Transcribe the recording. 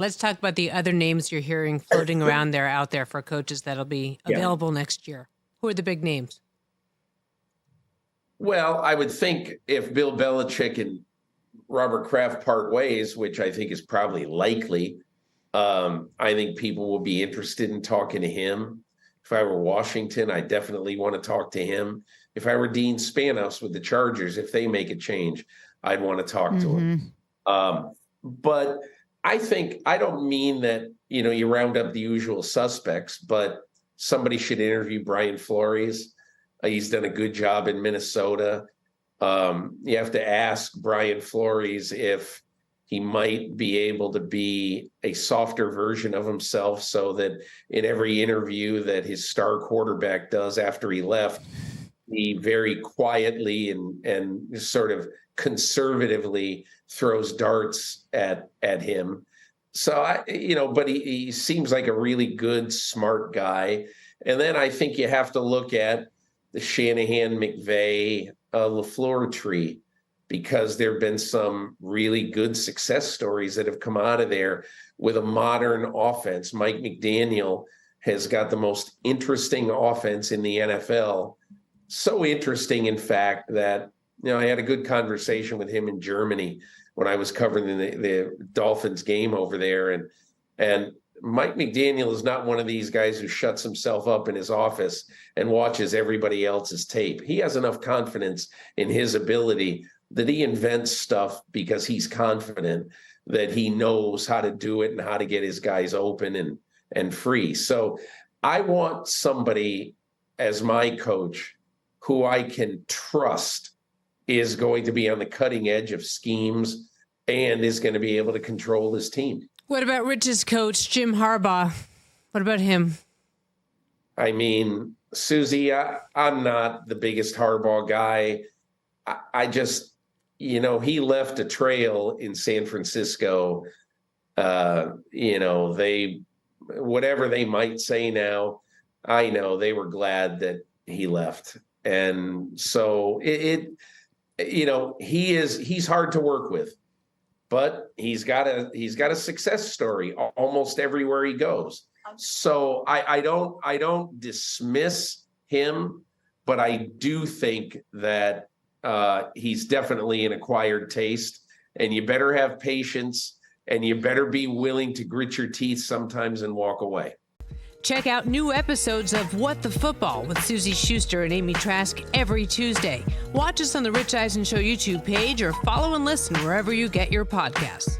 Let's talk about the other names you're hearing floating around there, out there for coaches that'll be available next year. Who are the big names? Well, I would think if Bill Belichick and Robert Kraft part ways, which I think is probably likely, I think people will be interested in talking to him. If I were Washington, I definitely want to talk to him. If I were Dean Spanos with the Chargers, if they make a change, I'd want to talk to him. But I think, I don't mean that, you round up the usual suspects, but somebody should interview Brian Flores. He's done a good job in Minnesota. You have to ask Brian Flores if he might be able to be a softer version of himself so that in every interview that his star quarterback does after he left, he very quietly and sort of conservatively throws darts at him. So, but he seems like a really good, smart guy. And then I think you have to look at the Shanahan, McVay, LaFleur tree, because there have been some really good success stories that have come out of there with a modern offense. Mike McDaniel has got the most interesting offense in the NFL. So interesting, in fact, that I had a good conversation with him in Germany when I was covering the Dolphins game over there. And Mike McDaniel is not one of these guys who shuts himself up in his office and watches everybody else's tape. He has enough confidence in his ability that he invents stuff because he's confident that he knows how to do it and how to get his guys open and free. So I want somebody as my coach who I can trust is going to be on the cutting edge of schemes and is going to be able to control his team. What about Rich's coach, Jim Harbaugh? What about him? I mean, Suzy, I'm not the biggest Harbaugh guy. I just, he left a trail in San Francisco. They, whatever they might say now, I know they were glad that he left. And so he's hard to work with, but he's got a success story almost everywhere he goes. So I don't dismiss him, but I do think that he's definitely an acquired taste, and you better have patience and you better be willing to grit your teeth sometimes and walk away. Check out new episodes of What the Football with Suzy Shuster and Amy Trask every Tuesday. Watch us on the Rich Eisen Show YouTube page or follow and listen wherever you get your podcasts.